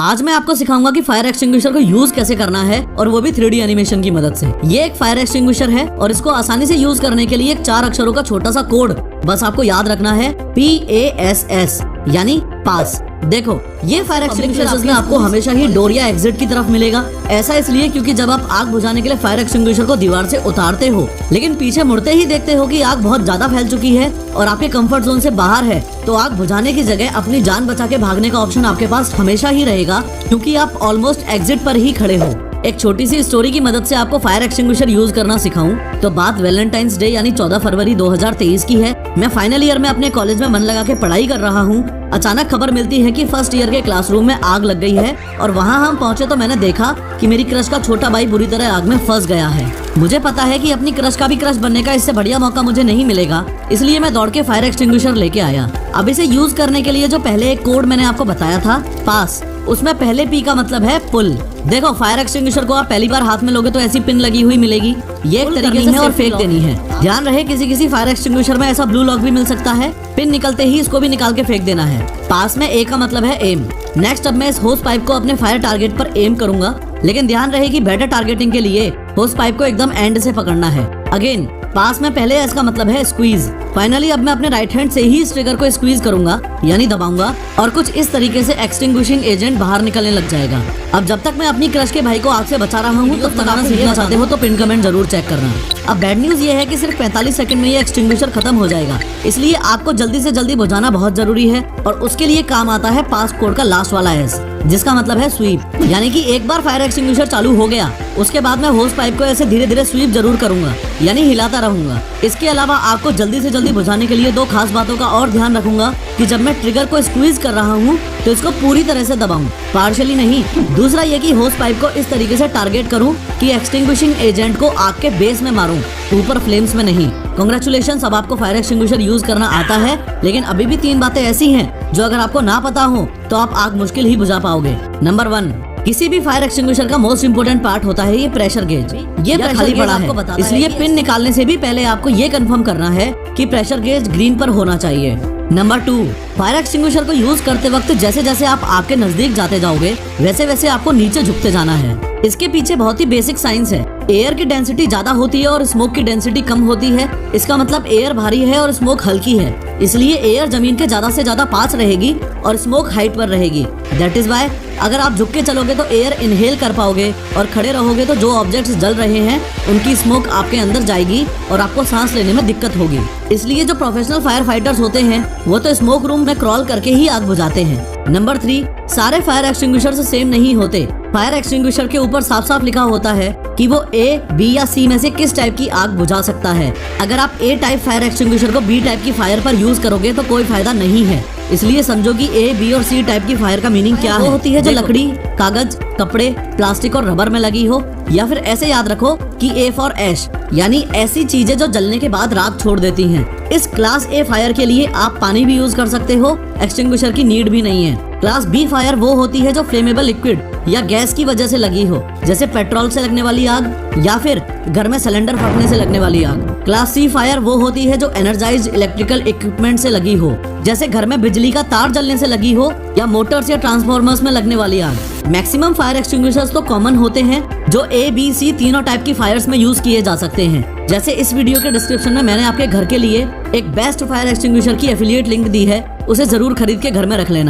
आज मैं आपको सिखाऊंगा कि फायर एक्सटिंग्विशर को यूज कैसे करना है और वो भी 3D एनिमेशन की मदद से। ये एक फायर एक्सटिंग्विशर है और इसको आसानी से यूज करने के लिए एक 4 अक्षरों का छोटा सा कोड बस आपको याद रखना है, PASS यानी पास। देखो ये फायर एक्सटिंग्विशर में आपको हमेशा ही डोर या एग्जिट की तरफ मिलेगा। ऐसा इसलिए क्योंकि जब आप आग बुझाने के लिए फायर एक्सटिंग्विशर को दीवार से उतारते हो लेकिन पीछे मुड़ते ही देखते हो कि आग बहुत ज्यादा फैल चुकी है और आपके कंफर्ट जोन से बाहर है, तो आग बुझाने की जगह अपनी जान बचा के भागने का ऑप्शन आपके पास हमेशा ही रहेगा, क्योंकि आप ऑलमोस्ट एग्जिट पर ही खड़े हो। एक छोटी सी स्टोरी की मदद से आपको फायर एक्सटिंग्विशर यूज करना सिखाऊं तो बात वैलेंटाइंस डे यानी 14 फरवरी 2023 की है। मैं फाइनल ईयर में अपने कॉलेज में मन लगा के पढ़ाई कर रहा हूँ। अचानक खबर मिलती है कि फर्स्ट ईयर के क्लासरूम में आग लग गई है और वहाँ हम पहुँचे तो मैंने देखा कि मेरी क्रश का छोटा भाई बुरी तरह आग में फंस गया है। मुझे पता है कि अपनी क्रश का भी क्रश बनने का इससे बढ़िया मौका मुझे नहीं मिलेगा, इसलिए मैं दौड़ के फायर एक्सटिंग्विशर लेके आया। अब इसे यूज करने के लिए जो पहले एक कोड मैंने आपको बताया था पास, उसमें पहले P का मतलब है पुल। देखो फायर एक्सटिंग्विशर को आप पहली बार हाथ में लोगे तो ऐसी पिन लगी हुई मिलेगी, ये एक तरीके से और फेंक देनी है। ध्यान रहे किसी फायर एक्सटिंग्विशर में ऐसा ब्लू लॉक भी मिल सकता है, पिन निकलते ही इसको भी निकाल के फेंक देना है। पास में A का मतलब है एम। नेक्स्ट अब मैं इस होस पाइप को अपने फायर टारगेट पर एम करूंगा, लेकिन ध्यान रहे कि बेटर टारगेटिंग के लिए होस पाइप को एकदम एंड से पकड़ना है। अगेन पास में पहले S का मतलब है स्क्वीज। फाइनली अब मैं अपने राइट हैंड से ही इस ट्रिगर को स्क्वीज करूंगा यानी दबाऊंगा और कुछ इस तरीके से एक्सटिंग्विशिंग एजेंट बाहर निकलने लग जाएगा। अब जब तक मैं अपनी क्रश के भाई को आग से बचा रहा हूँ, तब तक आप सीखना चाहते हो तो पिन कमेंट जरूर चेक करना। अब बैड न्यूज ये है कि सिर्फ 45 सेकंड में ये एक्सटिंग्विशर खत्म हो जाएगा, इसलिए आपको जल्दी से जल्दी बुझाना बहुत जरूरी है और उसके लिए काम आता है पास कोड का लास्ट वाला S, जिसका मतलब है स्वीप। यानी कि एक बार फायर एक्सटिंग्विशर चालू हो गया उसके बाद मैं होस पाइप को ऐसे धीरे धीरे स्वीप जरूर करूंगा यानी हिलाता रहूंगा। इसके अलावा आग को जल्दी से जल्दी बुझाने के लिए 2 खास बातों का और ध्यान रखूंगा कि जब मैं ट्रिगर को स्क्वीज कर रहा हूँ तो इसको पूरी तरह से दबाऊं, पार्शियली नहीं। दूसरा ये कि होस पाइप को इस तरीके से टारगेट करूं कि एक्सटिंग्विशिंग एजेंट को आग के बेस में मारूं, ऊपर फ्लेम्स में नहीं। कांग्रेचुलेशंस, अब आपको फायर एक्सटिंग्विशर यूज करना आता है, लेकिन अभी भी 3 बातें ऐसी हैं जो अगर आपको ना पता हो तो आप आग मुश्किल ही बुझा पाओगे। नंबर 1, किसी भी फायर एक्सटिंग्विशर का मोस्ट इम्पोर्टेंट पार्ट होता है ये प्रेशर गेज। ये खाली पड़ा है, इसलिए पिन निकालने से भी पहले आपको ये कंफर्म करना है कि प्रेशर गेज ग्रीन पर होना चाहिए। नंबर 2, फायर एक्सटिंग्विशर को यूज करते वक्त जैसे जैसे आप आग के नजदीक जाते जाओगे वैसे वैसे आपको नीचे झुकते जाना है। इसके पीछे बहुत ही बेसिक साइंस है। एयर की डेंसिटी ज्यादा होती है और स्मोक की डेंसिटी कम होती है। इसका मतलब एयर भारी है और स्मोक हल्की है, इसलिए एयर जमीन के ज्यादा से ज्यादा पास रहेगी और स्मोक हाइट पर रहेगी। दैट इज वाई अगर आप झुक के चलोगे तो एयर इनहेल कर पाओगे और खड़े रहोगे तो जो ऑब्जेक्ट्स जल रहे हैं उनकी स्मोक आपके अंदर जाएगी और आपको सांस लेने में दिक्कत होगी। इसलिए जो प्रोफेशनल फायर फाइटर्स होते हैं वो तो स्मोक रूम में क्रॉल करके ही आग बुझाते हैं। नंबर 3, सारे फायर एक्सटिंग्विशर सेम नहीं होते। फायर एक्सटिंग्विशर के ऊपर साफ साफ लिखा होता है कि वो A, B या C में से किस टाइप की आग बुझा सकता है। अगर आप A टाइप फायर एक्सटिंग्विशर को B टाइप की फायर पर यूज करोगे तो कोई फायदा नहीं है। इसलिए समझो कि A, B और C टाइप की फायर का मीनिंग क्या है। वो होती है जो लकड़ी, कागज, कपड़े, प्लास्टिक और रबर में लगी हो, या फिर ऐसे याद रखो कि A फॉर ऐश यानी ऐसी चीजें जो जलने के बाद राख छोड़ देती हैं। इस क्लास A फायर के लिए आप पानी भी यूज कर सकते हो, एक्सटिंग्विशर की नीड भी नहीं है। क्लास B फायर वो होती है जो फ्लेमेबल लिक्विड या गैस की वजह से लगी हो, जैसे पेट्रोल से लगने वाली आग या फिर घर में सिलेंडर फटने से लगने वाली आग। क्लास C फायर वो होती है जो एनर्जाइज्ड इलेक्ट्रिकल इक्विपमेंट से लगी हो, जैसे घर में बिजली का तार जलने से लगी हो या मोटर्स या ट्रांसफॉर्मर्स में लगने वाली आग। मैक्सिमम फायर एक्सटिंग्विशर्स तो कॉमन होते हैं जो A, B, C तीनों टाइप की फायर्स में यूज किए जा सकते हैं। जैसे इस वीडियो के डिस्क्रिप्शन में मैंने आपके घर के लिए एक बेस्ट फायर एक्सटिंग्विशर की एफिलिएट लिंक दी है, उसे जरूर खरीद के घर में रख लेना।